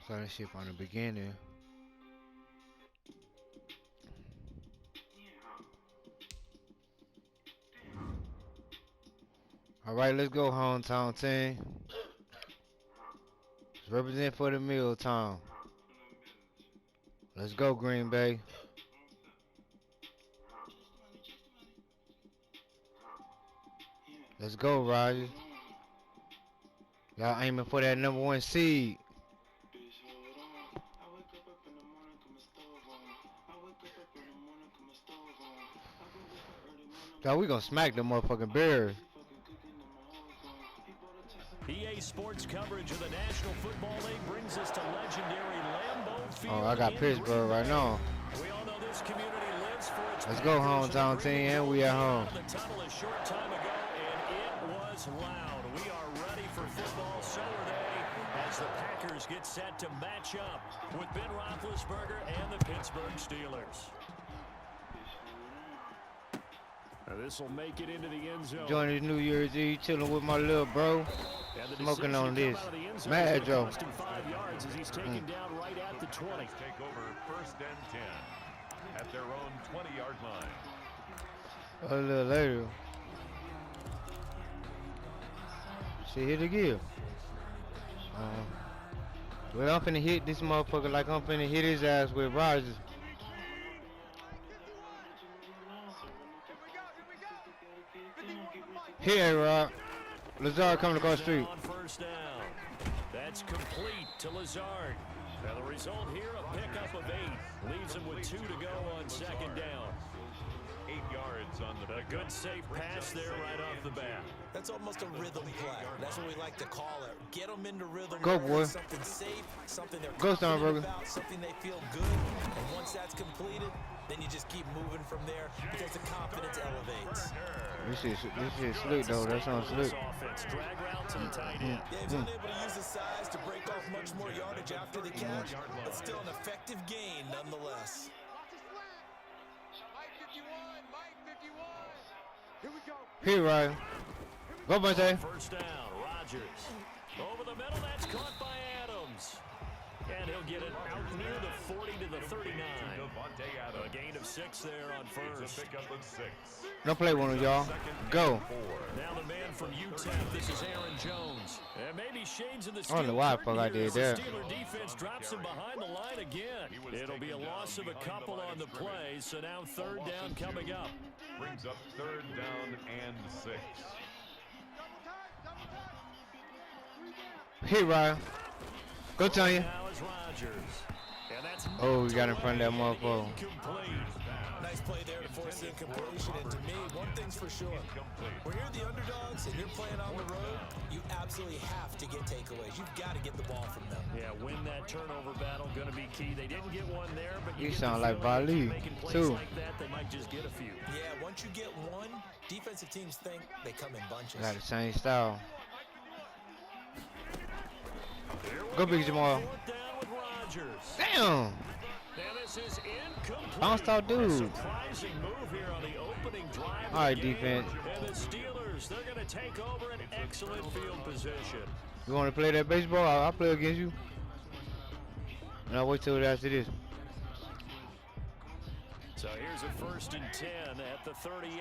Scholarship on the beginning. All right, let's go, hometown team. Let's represent for the Milltown. Let's go, Green Bay. Let's go, Roger. Y'all aiming for that #1 seed. Y'all, we gonna smack the motherfucking Bears. EA Sports coverage of the National Football League brings us to legendary Lambeau Field. Oh, I got Pittsburgh right now. We all know this community lives for its Let's go, hometown team, and we at home. The tunnel a short time ago, and it was loud. We are ready for football, so are they, as the Packers get set to match up with Ben Roethlisberger and the Pittsburgh Steelers. This will make it into the end zone. Joining New Year's Eve, chilling with my little bro. Smoking on this. Mad Joe. 5 yards as he's taken down right at the 20. Take over 1st and 10 at their own 20-yard line. A little later. She hit again. Well, I'm finna hit this motherfucker like I'm finna hit his ass with Rodgers. Here, Rob. Lazard coming across the street. On 1st down. That's complete to Lazard. Now the result here, a pickup of 8. Leaves him with 2 to go on 2nd down. 8 yards on the good safe pass there right off the bat. That's almost a rhythm play. That's what we like to call it. Get them into rhythm. Go, boy. Something safe, something they're go, Steinberger. about, something they feel good. And once that's completed, then you just keep moving from there because the confidence elevates. This is slick though. That sounds slick. Drag route to the tight end. Yeah, he's unable to use his size to break off much more yardage after the catch, but still an effective gain nonetheless. Here, Ryan. Go, Monte. 1st down, Rodgers. Over the middle, that's caught by Adams. And he'll get it out near the 40 to the 39. A gain of 6 there on 1st. No play one of y'all. Go. Now the man from UTEP, this is Aaron Jones. And maybe shades of the I don't know why the fuck I did that. Steeler defense drops him behind the line again. It'll be a loss of a couple on the play, so now 3rd down coming up. Brings up 3rd down and 6. Here, Ryan. Go, Tanya. Now is Rodgers. And that's Oh, we got in front of that motherfucker. Nice play there to force the incompletion. And to me, one thing's for sure. When you're the underdogs and you're playing on the road, you absolutely have to get takeaways. You've got to get the ball from them. Yeah, win that turnover battle, going to be key. They didn't get one there, but You sound like Vali, too. Like that, they might just get a few. Yeah, once you get one, defensive teams think they come in bunches. Got the same style. Go, Big Jamal. Damn. Don't stop, dude. Surprising move here on the opening drive. All right, defense. And the Steelers, they're going to take over an excellent field position. You want to play that baseball? I'll play against you. And I'll wait till after this. So here's a 1st and 10 at the 38.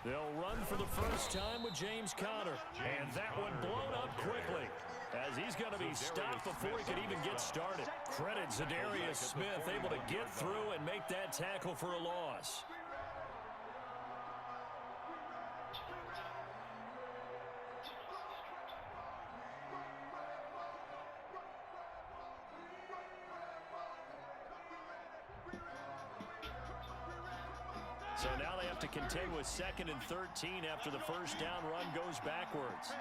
They'll run for the first time with James Conner. And that one blown up quickly, as he's going to be stopped before he could even get started. Credit Zadarius Smith, able to get through and make that tackle for a loss. So now they have to contend with 2nd and 13 after the 1st down run goes backwards.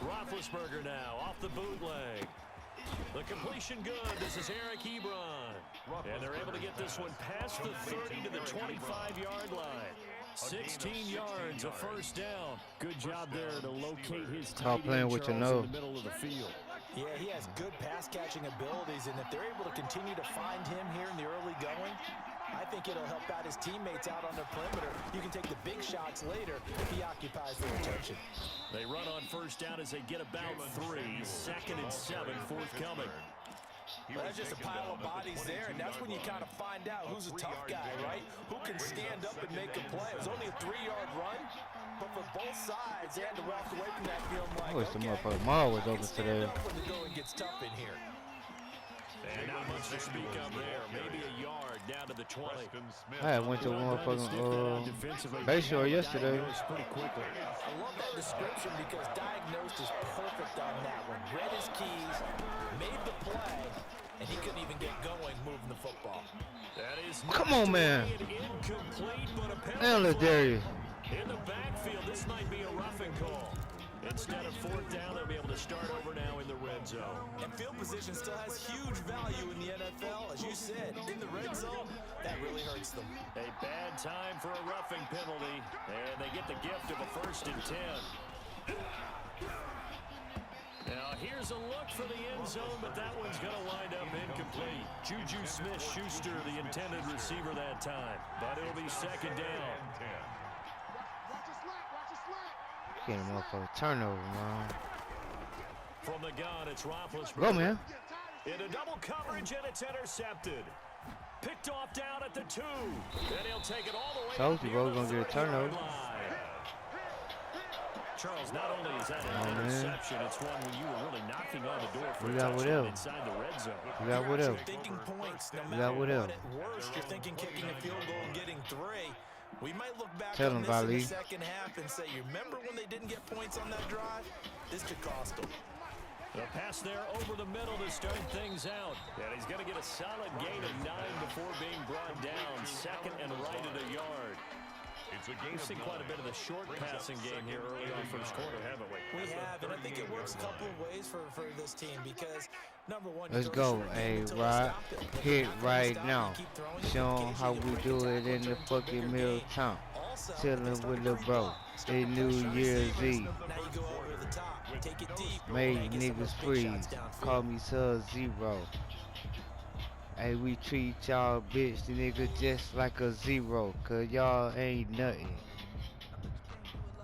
Roethlisberger now off the bootleg. The completion good. This is Eric Ebron. And they're able to get this one past the 30 to the 25-yard line. 16 yards, a first down. Good job there to locate his Stop tight playing end, with your Charles, in nose. the middle of the field. Yeah, he has good pass-catching abilities, and if they're able to continue to find him here in the early going, I think it'll help out his teammates out on the perimeter. You can take the big shots later if he occupies their attention. They run on first down as they get about 3. 2nd and 7 forthcoming. Well, that's just a pile of bodies there, and that's when you kind of find out who's a tough guy, right? Who can stand up and make a play. It was only a 3-yard run, but for both sides, they had to walk away from that feeling like, I wish the okay, motherfucking mall was I can open stand today. up when the going gets tough in here. And not much to speak of there. Maybe a yard down to the 20. I went to motherfucking Bayshore yesterday. Pretty quickly. I love that description because diagnosed is perfect on that one. Read his keys, made the play, and he couldn't even get going moving the football. That is Come on, man. incomplete, but a penalty Damn, let's dare you. in the backfield. This might be a roughing call. Instead of 4th down, they'll be able to start over now in the red zone. And field position still has huge value in the NFL. As you said, in the red zone, that really hurts them. A bad time for a roughing penalty, and they get the gift of a 1st and 10. Now here's a look for the end zone, but that one's going to wind up incomplete. Juju Smith-Schuster, the intended receiver that time, but it'll be 2nd down. Getting a motherfucking turnover, man. From the gun, it's Roethlisberger. Go, man. Into double coverage, and it's intercepted. Picked off down at the 2. And he'll take it all the way. Told you, bro, we're gonna get a turnover. Charles, not only is that an interception, it's one when you were really knocking on the door for We a got touchdown whatever. inside the red zone. We got whatever. You're thinking points, no We matter got whatever. what. At worst, you're thinking kicking a field goal and getting 3. We might look back Tell on him, this in Vali. the second half and say, you remember when they didn't get points on that drive? This could cost them. The pass there over the middle to start things out. And he's going to get a solid gain of 9 before being brought down. 2nd and right at a yard. We've seen quite a bit of the short passing game here early on first quarter, haven't we? We have, and I think it works a couple of ways for this team because, number one, Let's go, Rod. Hit right now. Show 'em how we do it in the fucking Milltown. Chillin' with the bro. It's New Year's Eve. Now you go over the top, take it deep. Made niggas freeze. Call me Sub-Zero. Hey, we treat y'all bitch niggas just like a 0, cause y'all ain't nothing.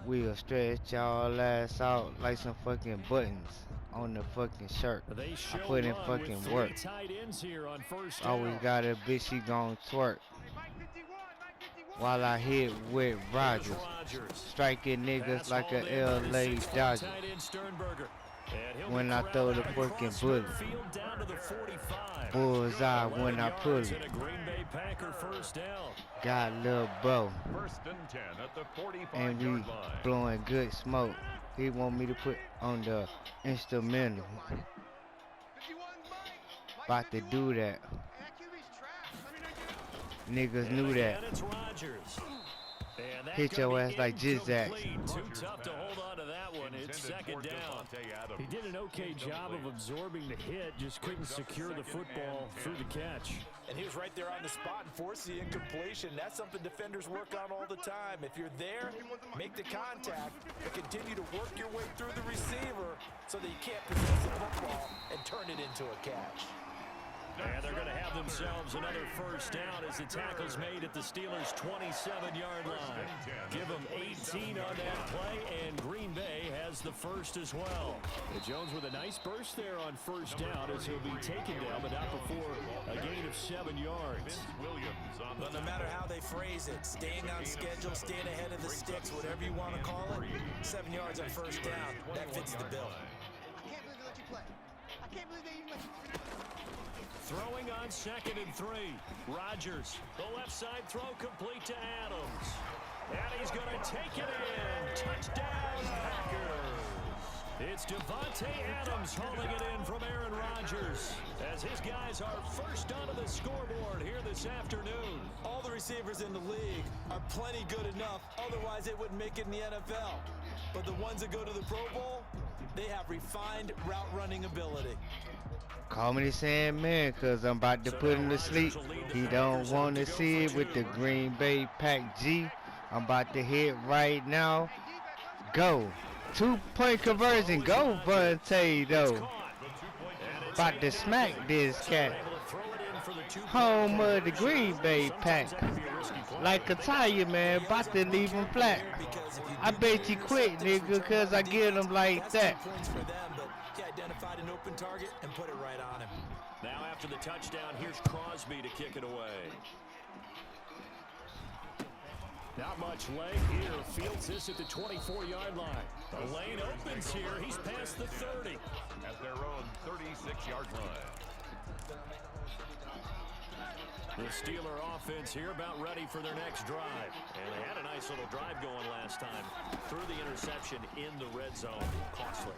We'll stretch y'all ass out like some fucking buttons on the fucking shirt. They I put in fucking work. Always got a bitch, she gon' twerk. While I hit with Rogers, striking niggas like a LA Dodger. When I throw the fucking bullet, bullseye when I pull it. Got lil' bro, and we blowing good smoke. He want me to put on the instrumental. About to do that. Niggas knew that. Hit your ass like Jizzak. Too tough to hold on to that one. It's 2nd down. He did an okay job of absorbing the hit, just couldn't secure the football through the catch. And he was right there on the spot and forced the incompletion. That's something defenders work on all the time. If you're there, make the contact, but continue to work your way through the receiver so that you can't possess the football and turn it into a catch. And they're going to have themselves another first down as the tackle's made at the Steelers' 27-yard line. Give them 18 on that play, and Green Bay has the first as well. And Jones with a nice burst there on first down as he'll be taken down, but not before a gain of 7 yards. But no matter how they phrase it, staying on schedule, staying ahead of the sticks, whatever you want to call it, 7 yards on first down, that fits the bill. I can't believe they let you play. I can't believe they even let you play. Throwing on 2nd and 3. Rodgers, the left side throw complete to Adams. And he's going to take it in. Touchdown, Packers. It's Devontae Adams hauling it in from Aaron Rodgers as his guys are first onto the scoreboard here this afternoon. All the receivers in the league are plenty good enough, otherwise they wouldn't make it in the NFL. But the ones that go to the Pro Bowl, they have refined route running ability. Call me the Sandman, cause I'm about to put him to sleep. He don't want to see it with the Green Bay Pack G. I'm about to hit right now. Go. 2-point conversion. Go, Vontae, though. About to smack this cat. Home of the Green Bay Pack. Like a tire, man. About to leave him flat. I bet you quit, nigga, because I get him like that. He identified an open target and put it right on him. Now after the touchdown, here's Crosby to kick it away. Not much leg here. Fields this at the 24-yard line. The lane opens here. He's past the 30. At their own 36-yard line. The Steeler offense here about ready for their next drive. And they had a nice little drive going last time. Threw the interception in the red zone. Costly.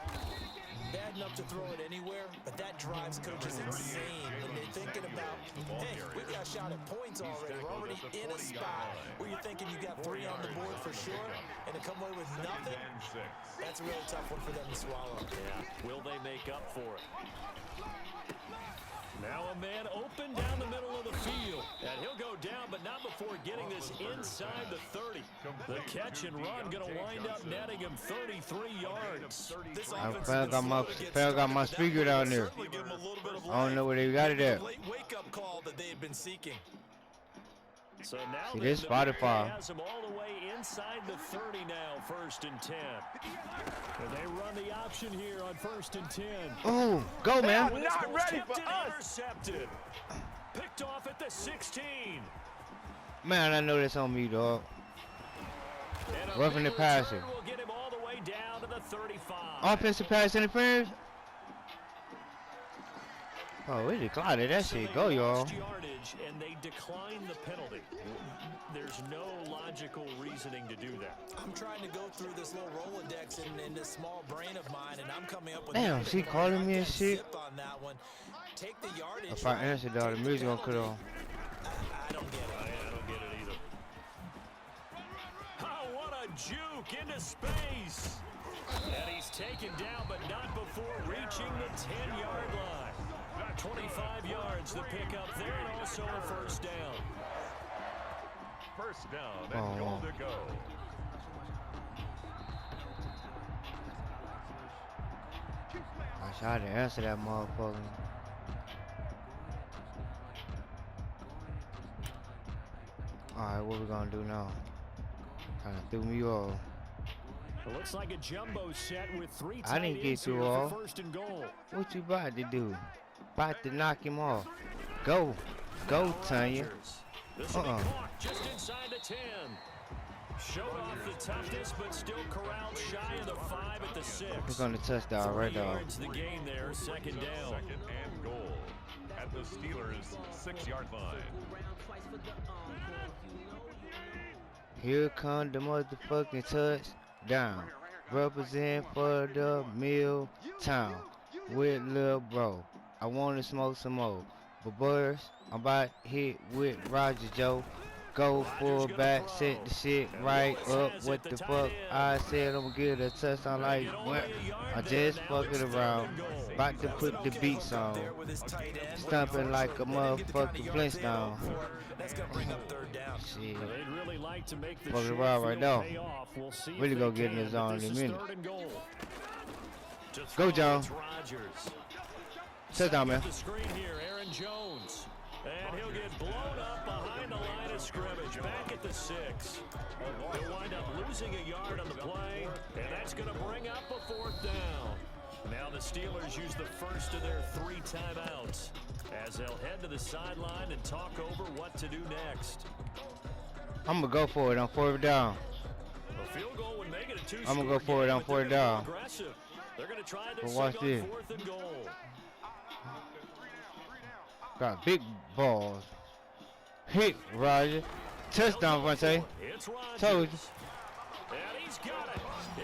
Bad enough to throw it anywhere, but that drives coaches insane when they're thinking about, hey, we got shot at points already. We're already in a spot where you're thinking you got 3 on the board for sure, and to come away with nothing, that's a really tough one for them to swallow. Yeah, will they make up for it? Now a man open down the middle of the field. And he'll go down, but not before getting this inside the 30. The catch and run going to wind up netting him 33 yards. I got my speaker down there. I don't know where they got it at. Wake-up call that they've been seeking. So now see this Spotify. has him all the way inside the 30 now, 1st and 10. And they run the option here on 1st and 10. Oh, go, man. I'm not ready for us. Intercepted. Picked off at the 16. Man, I know that's on me, dog. Roughing the passer. Will get him all the way down to the 35. Offensive pass interference. Oh, we declined that shit. Go, y'all. And they decline the penalty. There's no logical reasoning to do that. I'm trying to go through this little Rolodex in this small brain of mine, and I'm coming up with. Damn, she calling me and shit. On that one. Take the yardage. If I answer, dog, the music gonna cut on. I don't get it. I don't get it either. Oh, what a juke into space. And he's taken down, but not before reaching the 10-yard line. 25 yards the pick up there, and also a 1st down. 1st down and goal to go. I tried to answer that motherfucker. Alright, what we gonna do now? Kinda threw me off. It looks like a jumbo set with 3 I didn't get through through all. 1st and goal. What you about to do? About to knock him off. Go. Go, Tanya. This will be caught just inside the 10. Showed off the toughness, but still corralled shy of the 5 at the 6. He's on the touchdown right now. The gain there, 2nd down. 2nd and goal at the Steelers' 6-yard line. Here come the motherfucking touchdown. Represent for the Milltown with Lil Bro. I want to smoke some more. But boys, I'm about to hit with Roger Joe. Go full back, set the shit right up. What the fuck? I said I'm gonna get a touchdown like what? I just fucking around. About to put the beats on. Stumping like a motherfucking Flintstone. Shit. Fucking around right now. Really gonna get in the zone in a minute. Go, John. Touchdown, man. And he'll get blown up behind the line of scrimmage. Back at the 6. They'll wind up losing a yard on the play, and that's going to bring up a 4th down. Now the Steelers use the first of their 3 timeouts as they'll head to the sideline and talk over what to do next. I'm going to go for it on 4th down. A field goal would make it a 2-score I'm going to go for it on 4th down. They're going to try this watch on this. 4th and goal. Got big balls. Hit, Roger. Touchdown, Vontae. It's Rodgers. Told you. And he's got it.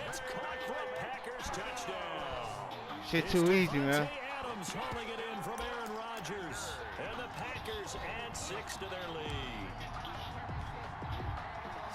It's caught for a Packers touchdown. Shit too easy, man. Adams hauling it in from Aaron Rodgers. And the Packers add 6 to their lead.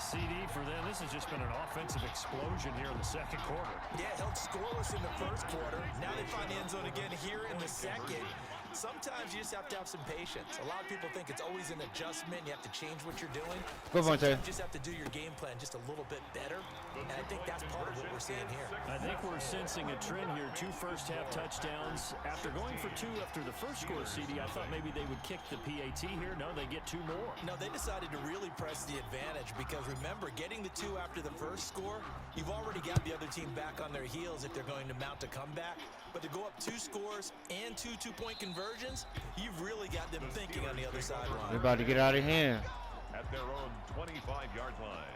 CD for them. This has just been an offensive explosion here in the 2nd quarter. Yeah, held scoreless in the 1st quarter. Now they find the end zone again here in the 2nd. Sometimes you just have to have some patience. A lot of people think it's always an adjustment. You have to change what you're doing. Go on, Tay. You just have to do your game plan just a little bit better. And I think that's part of what we're seeing here. I think we're sensing a trend here. 2 first-half touchdowns. After going for 2 after the first score, CD, I thought maybe they would kick the PAT here. No, they get 2 more. No, they decided to really press the advantage because remember, getting the 2 after the first score, you've already got the other team back on their heels if they're going to mount a comeback. But to go up 2 scores and 2 two-point conversions, you've really got them thinking on the other sideline. They're about to get out of hand. At their own 25-yard line.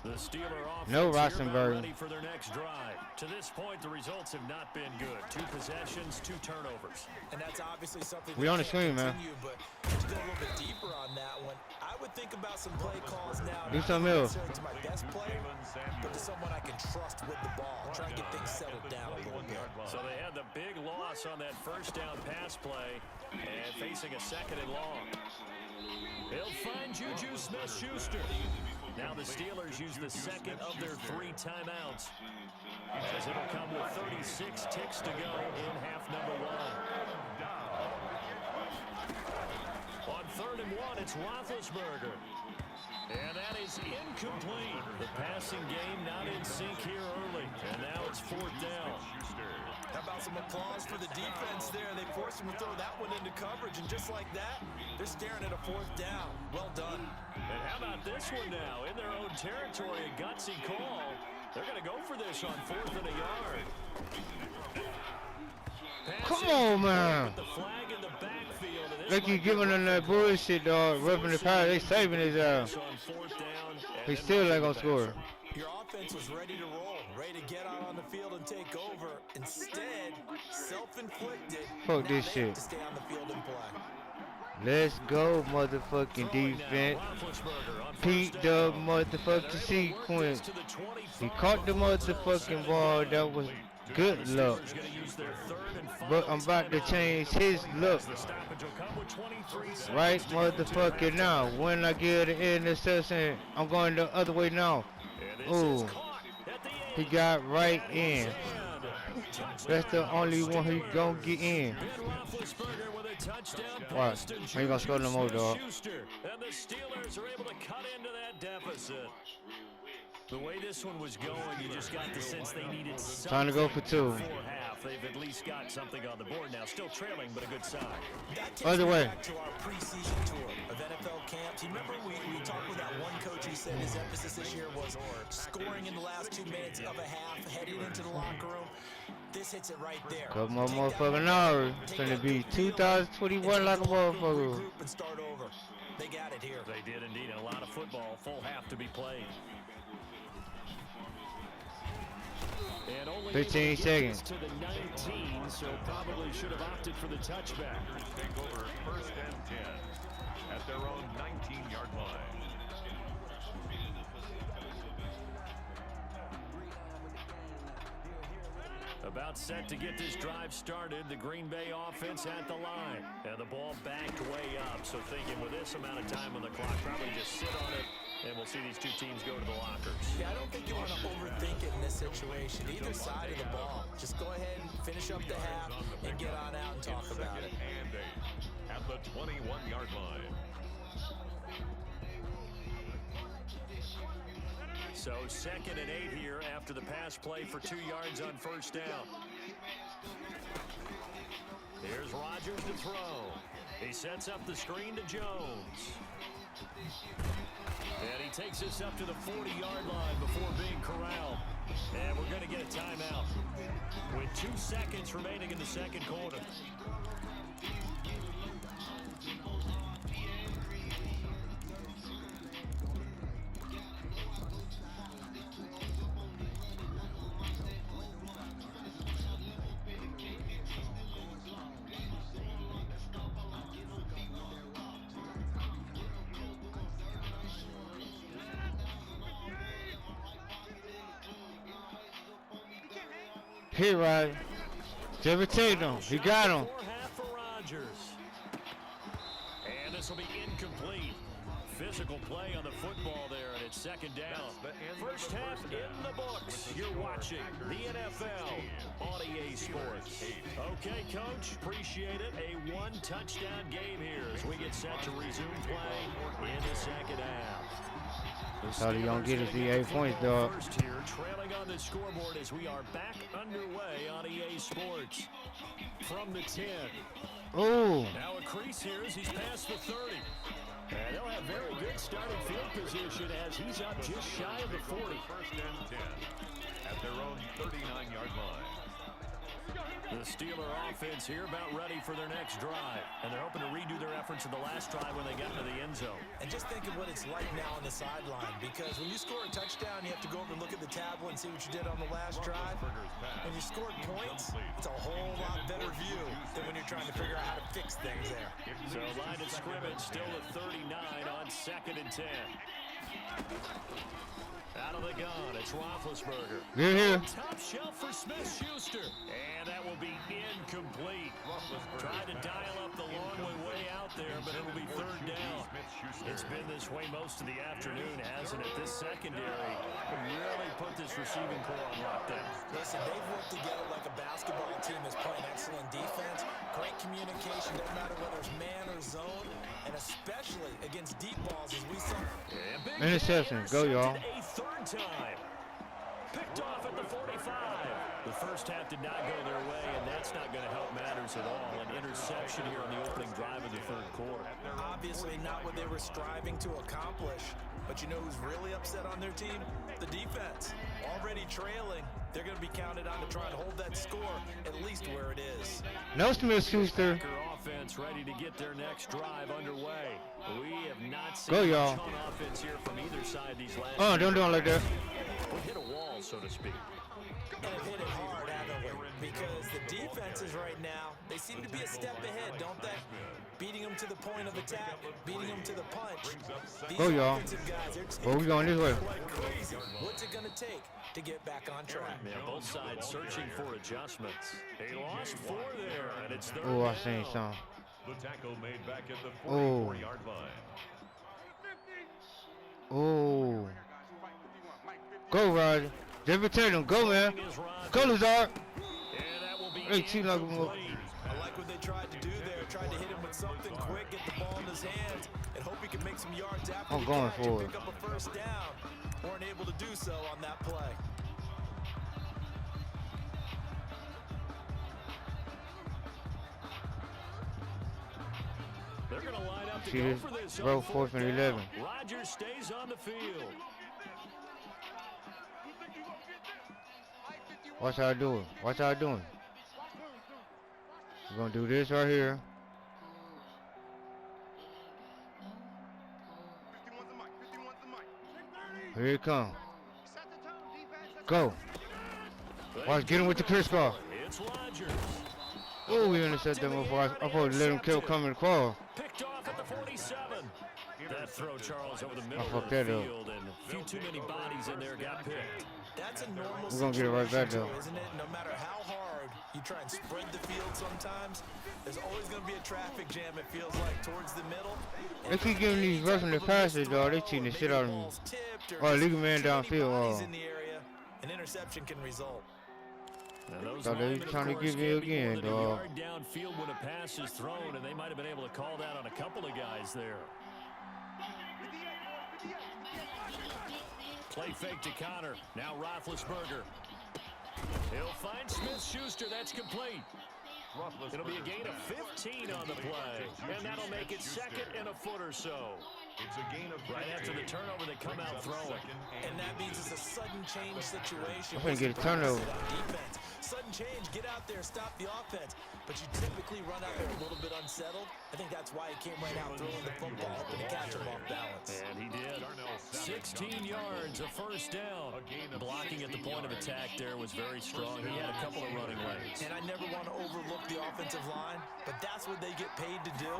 The Steeler offense No here about Rosenberg. ready for their next drive. To this point, the results have not been good. 2 possessions, 2 turnovers. And that's obviously something We on the screen, man. continue, but to go a little bit deeper on that one, I would think about some play calls now. Do not something else. necessarily to my best player, but to someone I can trust with the ball. Try and get things settled down a little bit. So they had the big loss on that first down pass play and facing a 2nd and long. He'll find Juju Smith-Schuster. Now the Steelers use the 2nd of their 3 timeouts, as it'll come with 36 ticks to go in half number 1. On 3rd and 1, it's Roethlisberger. And that is incomplete. The passing game not in sync here early. And now it's 4th down. How about some applause for the defense there? They forced him to throw that one into coverage, and just like that, they're staring at a 4th down. Well done. And how about this one now? In their own territory, a gutsy call. They're going to go for this on 4th and a yard. Come on, man. With the flag in the backfield. And this They keep might be giving them that bullshit, dog. Rubbing the power. They saving his ass. on 4th down. They still ain't gonna score. Your offense was ready to roll, ready to get out on the field and take over. Instead, self-inflicted. Fuck Now this they have shit. to stay on the field and play. Let's go, motherfucking defense. Pete the motherfucking sequence. He caught the motherfucking ball. That was good luck. But I'm about to change his look. Right motherfucking now. When I get the interception, I'm going the other way now. Ooh. He got right in. That's the only one he gonna get in. Watch. He ain't gonna score no more, dog. And the Steelers are able to cut into that deficit. The way this one was going, you just got the sense they needed something. Trying to go for 2. Before half, they've at least got something on the board now. Still trailing, but a good sign. That takes Other me way. back to our preseason tour of NFL camps. You remember we talked with that one coach who said his emphasis this year was scoring in the last 2 minutes of a half, heading into the locker room. This hits it right there. Couple more Take that motherfucking hours. It's gonna be 2021 like a motherfucker. regroup and start over. They got it here. They did indeed. A lot of football, full half to be played. And only 15 seconds. to the 19, so probably should have opted for the touchback. Take over 1st and 10 at their own 19-yard line. About set to get this drive started. The Green Bay offense at the line. And the ball backed way up. So thinking with this amount of time on the clock, probably just sit on it. And we'll see these 2 teams go to the lockers. Yeah, I don't think you want to overthink it in this situation. Either side of the ball. Just go ahead and finish up the half and get on out and talk about it. 2nd and 8 at the 21-yard line. So 2nd and 8 here after the pass play for 2 yards on 1st down. Here's Rodgers to throw. He sets up the screen to Jones. And he takes us up to the 40-yard line before being corralled. And we're going to get a timeout with 2 seconds remaining in the 2nd quarter. Hit right. Never take him. He got him. Half for Rodgers. And this will be incomplete. physical play on the football there, and it's second down. First half in the books. You're watching the NFL on EA Sports. Okay, Coach, appreciate it. A one-touchdown game here as we get set to resume play in the second half. Thought he gonna get his EA points, dog. First here, trailing on the scoreboard as we are back underway on EA Sports. From the 10. Oh. Now a crease here as he's past the 30. And they'll have very good starting field position as he's up just shy of the 40. First and 10 at their own 39-yard line. The Steeler offense here about ready for their next drive. And they're hoping to redo their efforts in the last drive when they got into the end zone. And just think of what it's like now on the sideline, because when you score a touchdown, you have to go over and look at the tablet and see what you did on the last drive. When you scored points, it's a whole lot better view than when you're trying to figure out how to fix things there. So line of scrimmage still at 39 on 2nd and 10. Out of the gun, it's Roethlisberger. Get here. Top shelf for Smith-Schuster. And that will be incomplete. Tried to dial up the long way out there, but it will be third down. It's been this way most of the afternoon, hasn't it? This secondary really put this receiving core on lockdown. Listen, they've worked together like a basketball team that's playing excellent defense. Great communication, doesn't matter whether it's man or zone, and especially against deep balls as we saw. Interception. Go, y'all. A third time. Picked off at the 45. The first half did not go their way, and that's not going to help matters at all. An interception here on the opening drive of the third quarter. Obviously not what they were striving to accomplish. But you know who's really upset on their team? The defense. Already trailing. They're going to be counted on to try and hold that score at least where it is. No Smith-Schuster. Offense ready to get their next drive underway. We have not seen Go, y'all. much on offense here from either side these last Don't do it like that. We hit a wall, so to speak. And have hit it hard, haven't we? Because the defenses right now, they seem to be a step ahead, don't they? Beating them to the point of attack, beating them to the punch. These Go, y'all. offensive guys, they're Well, we going this way. like crazy. What's it going to take to get back on track? Yeah, both sides searching for adjustments. They lost 4 there, and it's third Oh, I down. seen something. The tackle made back at the Oh. 44-yard line. Oh. Go, Roger. David Tatum. Go, man. Go, Lazard. And that will be Hey, team like incomplete. I like what they tried to do there. Tried to hit him with something quick, get the ball in his hands, and hope he can make some yards after I'm the going catch for and it. pick up a first down. Weren't able to do so on that play. They're going to line up to See go this? for this. Bro, on 4th and down. 11. Rodgers stays on the field. Watch how I do it. Watch how I doing. We're going to do this right here. Here it come. Go. Watch, get him with the crisscross. It's Rodgers. Oh, we intercept that motherfucker. I thought let him keep coming across. Picked off at the 47. That throw, Charles, over the middle fucked of the that up. field, and a few too many bodies in there got picked. That's a normal We're gonna get it right back, situation, though. isn't it? No matter how hard you try and spread the field sometimes, there's always going to be a traffic jam, it feels like, towards the middle. They keep giving these roughing the passes, dog. They cheating the shit out of me. Oh, leave a man downfield. In the area, an interception can result. And those Thought they was linemen, of trying to course, give me can't be again, more than a dog. yard downfield when a pass is thrown, and they might have been able to call that on a couple of guys there. Play fake to Connor. Now Roethlisberger. He'll find Smith-Schuster. That's complete. It'll be a gain of 15 on the play, and that'll make it second and a foot or so. It's a gain of Right after the turnover, they come out throwing. And that means it's a sudden change situation. I'm gonna get a turnover. Defense. Sudden change, get out there, stop the offense. But you typically run out there a little bit unsettled. I think that's why he came right out throwing the football, hoping to catch him off balance. And he did. 16 yards, a first down. Blocking at the point of attack there was very strong. He had a couple of running lanes. And I never want to overlook the offensive line, but that's what they get paid to do.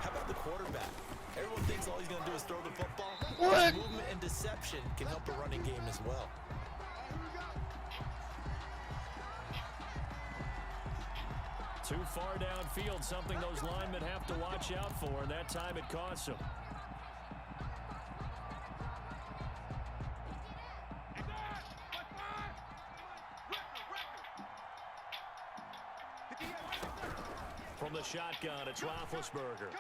How about the quarterback? Everyone thinks all he's going to do is throw the football. What? Movement and deception can help a running game as well. Too far downfield, something those linemen have to watch out for, and that time it costs them. From the shotgun, it's Roethlisberger.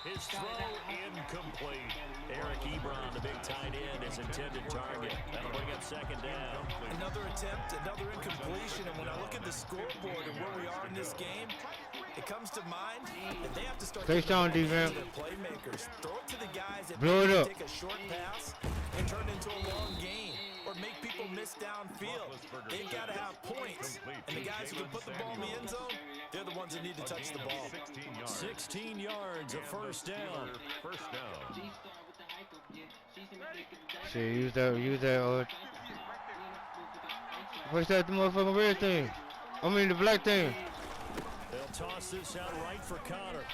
His throw incomplete. Eric Ebron, the big tight end, his intended target. That'll bring up second down. Another attempt, another incompletion, and when I look at the scoreboard and where we are in this game, it comes to mind that they have to start Stay strong, defense. their playmakers. Throw it to the guys that Blow it up. take a short pass and turn it into a long gain, or make people miss downfield. They've got to have points, and the guys who can put the ball in the end zone, they're the ones that need to touch the ball. 16 yards, a first down. First down. Shit, use that, push that the motherfucking red thing. I mean the black thing. They'll toss this out right for Connor.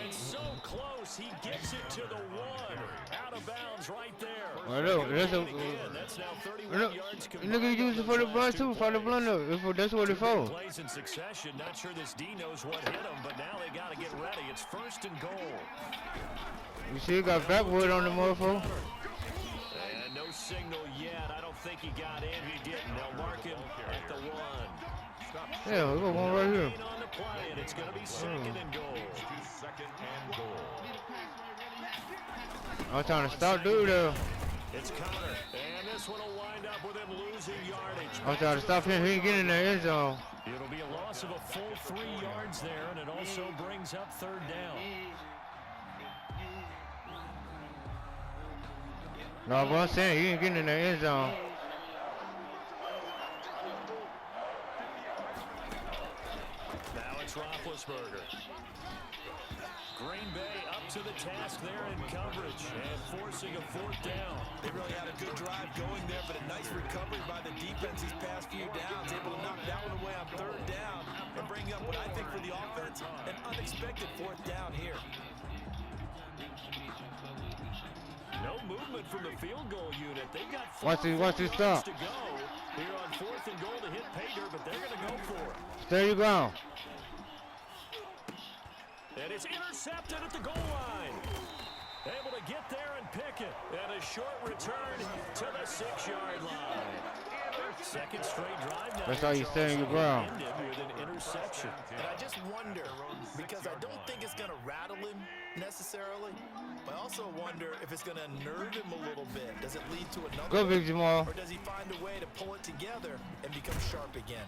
And so close, he gets it to the one. Out of bounds right there. I know, that's a... That's now 31 yards combined. Nigga use it for the blunt too, for the blunder. That's what it's for. Plays in succession. Not sure this D knows what hit him, but now they got to get ready. It's first and goal. You see, he got backwood on the motherfucker. And no signal yet. I don't think he got in. He didn't. They'll mark him at the one. Yeah, we got one right here. On the play, and it's going to be second and goal. Second and goal. I'm trying to stop dude though. It's Connor, and this one will wind up with him losing yardage. I'm trying to stop him. He ain't getting in the end zone. It'll be a loss of a full 3 yards there, and it also brings up third down. No, but I'm saying he ain't getting in the end zone. Now it's Roethlisberger. Green Bay up to the task there in coverage and forcing a fourth down. They really had a good drive going there, but a nice recovery by the defense these past few downs, able to knock that one away on third down and bring up what I think for the offense, an unexpected fourth down here. No movement from the field goal unit. They've got Watch this stop. to go here on fourth and goal to hit pay dirt, but they're going to go for it. There you go. And it's intercepted at the goal line. Able to get there and pick it. And a short return to the 6-yard line. Second straight drive now. That's how you stand your ground. Ended with an interception. And I just wonder, because I don't think it's going to rattle him necessarily, but I also wonder if it's going to unnerve him a little bit. Does it lead to another Go, Big Jamal. or does he find a way to pull it together and become sharp again?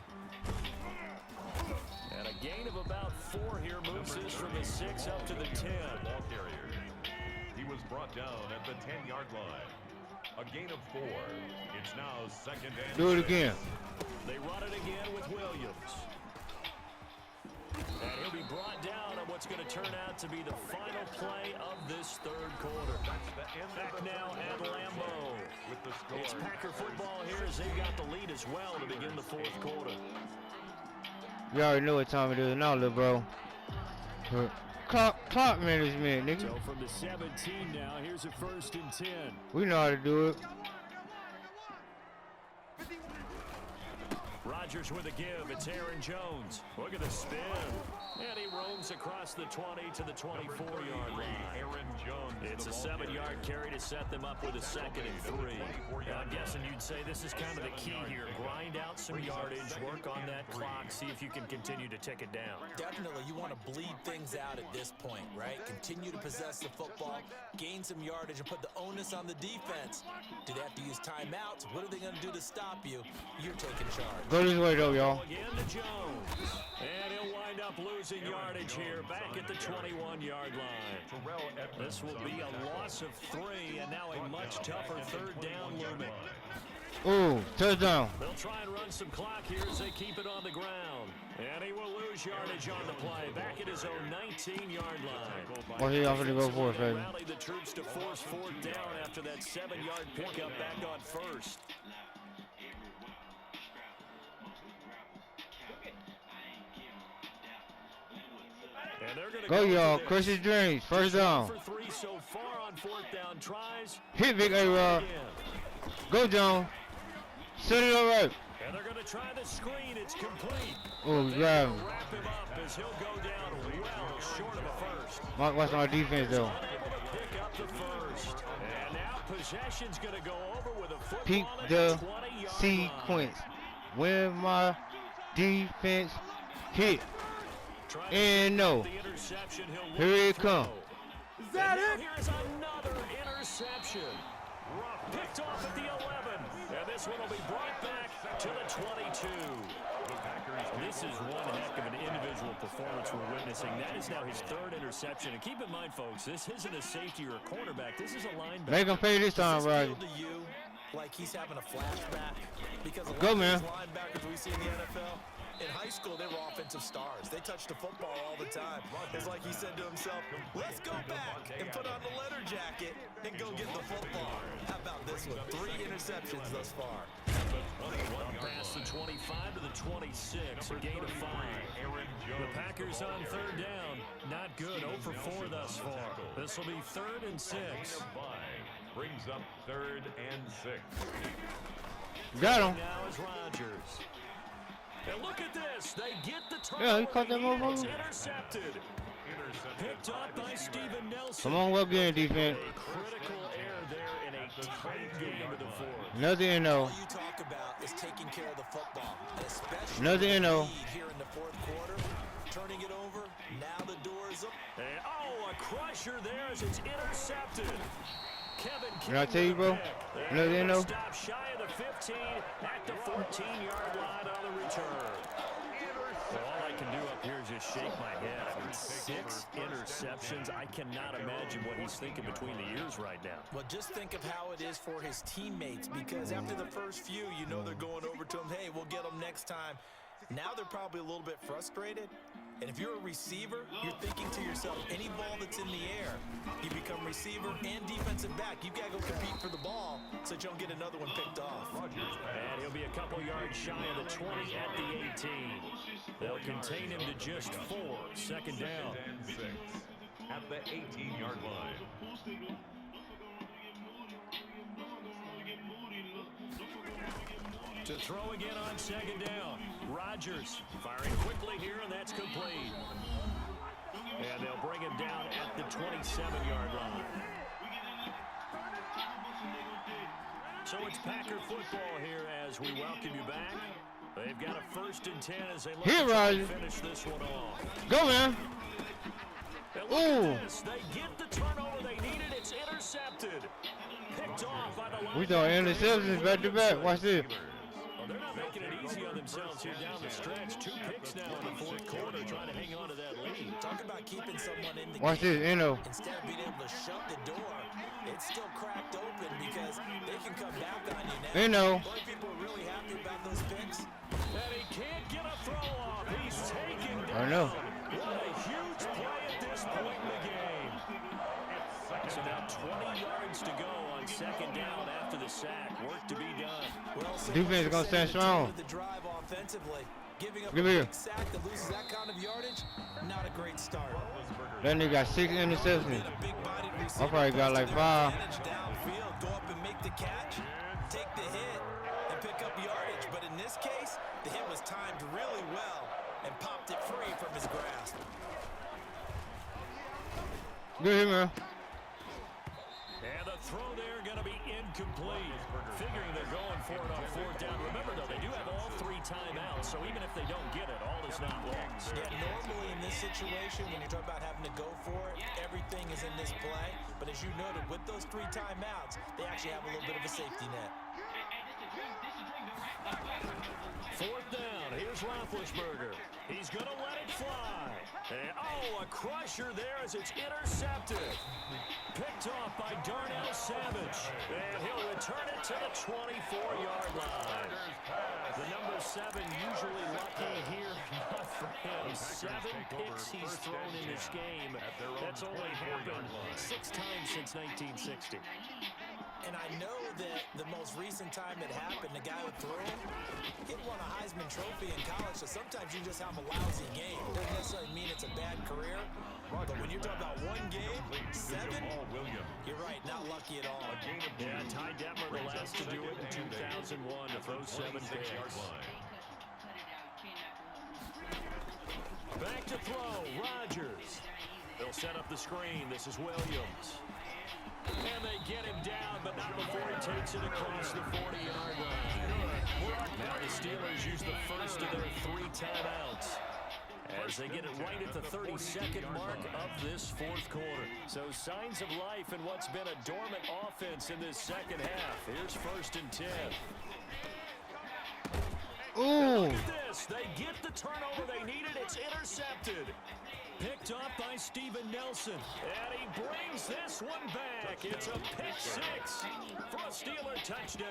And a gain of about 4 here moves this from the 6 up to the 10. Ball carrier. He was brought down at the 10-yard line. A gain of 4. It's now second and Do it again. They run it again with Williams. And he'll be brought down on what's going to turn out to be the final play of this third quarter. Back now at Lambeau. with the score. It's Packer football here as they've got the lead as well to begin the fourth quarter. You already know what time it is now, little bro. Clock management, nigga. So from the 17 now, here's a first and 10. We know how to do it. Rodgers with a give. It's Aaron Jones. Look at the spin. And he roams across the 20 to the 24-yard line. Aaron Jones. It's a 7-yard carry to set them up with a second and 3. Now, I'm guessing you'd say this is kind of the key here. Grind out some yardage, work on that clock, see if you can continue to tick it down. Definitely, you want to bleed things out at this point, right? Continue to possess the football, gain some yardage, and put the onus on the defense. Do they have to use timeouts? What are they going to do to stop you? You're taking charge. Go this way, though, y'all. Again to Jones. And he'll wind up losing yardage here back at the 21-yard line. This will be a loss of 3, and now a much tougher third down looming. Ooh, touchdown. They'll try and run some clock here as they keep it on the ground. And he will lose yardage on the play, back at his own 19-yard line. Well, he offered to go for it, baby. Rally the troops to force fourth down after that 7-yard pickup back on first. And they're gonna Go, y'all. Crush his dreams. First down. For 3 so far on fourth down tries. Hit Big A-Rod. Go, John. Set it up right. And they're going to try the screen. It's complete. Oh, grab him. Wrap him up as he'll go down well short of a first. Watch my defense, though. Unable to pick up the first. And now possession's going to go over with a football Peep at the the 20-yard line. sequence. when my defense hit. And no. Here it comes. Is that it? Here's another interception. Picked off at the 11. And this one will be brought back to the 22. This is one heck of an individual performance we're witnessing. That is now his third interception. And keep in mind, folks, this isn't a safety or a cornerback. This is a linebacker. Make him pay this time, Roger. To you, like he's having a flashback? Because a lot Go, of man. these linebackers we see in the NFL, in high school, they were offensive stars. They touched the football all the time. It's like he said to himself, let's go back and put on the leather jacket and go get the football. How about this one? 3 interceptions thus far. Past the 25 to the 26, a gain of 5. The Packers on third down. Not good, 0 for 4 thus far. This will be 3rd and 6. Brings up 3rd and 6. Got him. Now is Rodgers. And look at this. They get the turnover. Yeah, he caught that It's motherfucker. intercepted. Picked up by Steven Nelson. Come on, well game, defense. A critical error there in a tight game of the 4th. Nothing, no. All you talk about is taking care of the football, and especially Nothing, no. here in the 4th quarter, turning it over. Now the door is up. And, a crusher there as it's intercepted. Kevin Did I tell you, bro? Nothing, no. Stop shy of the 15 at the 14-yard line on the return. Well, all I can do up here is just shake my head. I mean, 6 interceptions. I cannot imagine what he's thinking between the ears right now. Well, just think of how it is for his teammates, because after the first few, you know they're going over to him, hey, we'll get them next time. Now they're probably a little bit frustrated. And if you're a receiver, you're thinking to yourself, any ball that's in the air, you become receiver and defensive back. You've got to go compete for the ball so that you don't get another one picked off. And he'll be a couple yards shy of the 20 at the 18. They'll contain him to just 4. Second down. 2nd and 6. At the 18-yard line. To throw again on second down. Rodgers firing quickly here, and that's complete. And they'll bring him down at the 27-yard line. So it's Packer football here as we welcome you back. They've got a 1st and 10 as they look Here, to Roger. finish this one off. Go, man. And look Ooh. at this. They get the turnover they needed. It's intercepted. Picked off by the line. We throwing interceptions back to back. Watch this. Well, they're not making it easy on themselves here down the stretch. 2 picks now in the 4th quarter, trying to hang on to that lead. Talk about keeping someone in the Watch game. this, Eno. Instead of being able to shut the door, it's still cracked open because they can come back on you now. Eno. Boy, people are really happy about those picks. And he can't get a throw off. He's taken down. I know. What a huge play at this point in the game. So now 20 yards to go on second down after the sack. Work to be done. Well, so Defense much gonna for stand setting strong. the drive offensively. Giving up Give a me here. big sack that loses that kind of yardage, not a great start. That nigga got 6 interceptions. Being a big-bodied receiver, I probably got like 5. advantage downfield, go up and make the catch, take the hit, and pick up yardage. But in this case, the hit was timed really well and popped it free from his grasp. Good here, man. And the throw there going to be incomplete. Figuring they're going for it on 4th down. Remember, though, they do have all 3 timeouts, so even if they don't get it, all is not lost. Yeah, normally in this situation, when you're talking about having to go for it, everything is in this play. But as you noted, with those 3 timeouts, they actually have a little bit of a safety net. 4th down. Here's Roethlisberger. He's going to let it fly. And, a crusher there as it's intercepted. Picked off by Darnell Savage. And he'll return it to the 24-yard line. The number 7 usually lucky here. Not for him. 7 picks he's thrown in this game. That's only happened 6 times since 1960. And I know that the most recent time it happened, the guy who threw him, he won a Heisman Trophy in college, so sometimes you just have a lousy game. Doesn't necessarily mean it's a bad career, but when you're talking about 1 game, 7, you're right, not lucky at all. Yeah, Ty Detmer, the last to do it in 2001 to throw 7 picks. Back to throw, Rodgers. They'll set up the screen. This is Williams. And they get him down, but not before he takes it across the 40-yard line. Now the Steelers use the first of their 3 timeouts as they get it right at the 32nd mark of this fourth quarter. So signs of life in what's been a dormant offense in this second half. Here's 1st and 10. Ooh. Look at this. They get the turnover they needed. It's intercepted. Picked off by Steven Nelson. And he brings this one back. It's a pick 6 for a Steeler touchdown.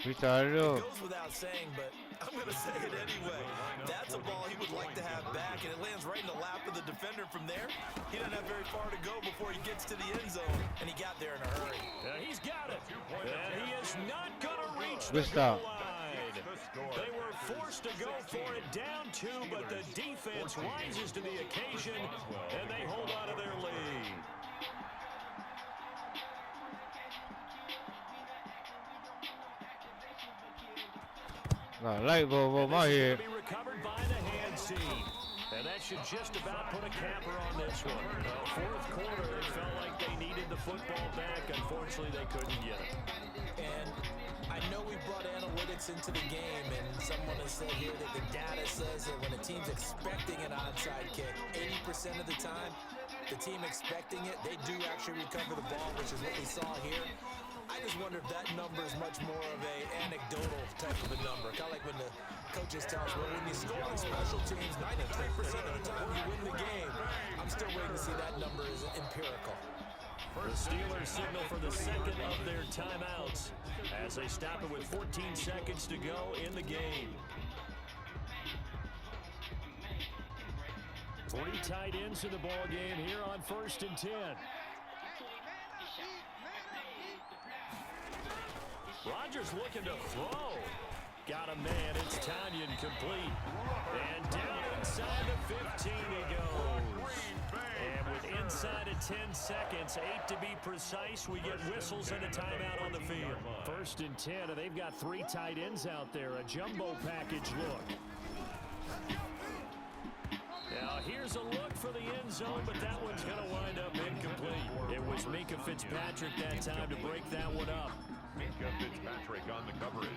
We thought it up. It goes without saying, but I'm going to say it anyway. That's a ball he would like to have back, and it lands right in the lap of the defender from there. He doesn't have very far to go before he gets to the end zone, and he got there in a hurry. He's got it. And he is not going to reach Good the stop. goal line. They were forced to go for it down 2, but the defense rises to the occasion, and they hold on to their lead. Got a light bulb on my head. Be recovered by the hands team. And that should just about put a capper on this one. Fourth quarter, it felt like they needed the football back. Unfortunately, they couldn't get it. And I know we brought analytics into the game, and someone has said here that the data says that when a team's expecting an onside kick, 80% of the time, the team expecting it, they do actually recover the ball, which is what we saw here. I just wonder if that number is much more of a anecdotal type of a number. Kind of like when the coaches tell us, well, when you score on special teams, 93% of the time you win the game. I'm still waiting to see that number is empirical. The Steelers signal for the second of their timeouts as they stop it with 14 seconds to go in the game. 3 tight ends in the ball game here on 1st and 10. Rodgers looking to throw. Got a man. It's Tanyan complete. And down inside the 15 he goes. And with inside of 10 seconds, 8 to be precise, we get whistles and a timeout on the field. 1st and 10, and they've got 3 tight ends out there. A jumbo package look. Now here's a look for the end zone, but that one's going to wind up incomplete. It was Minkah Fitzpatrick that time to break that one up. Minkah Fitzpatrick on the coverage.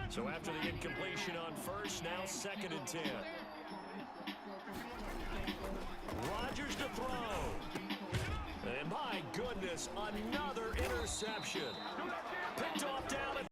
So after the incompletion on 1st, now 2nd and 10. Rodgers to throw. And my goodness, another interception. Picked off down at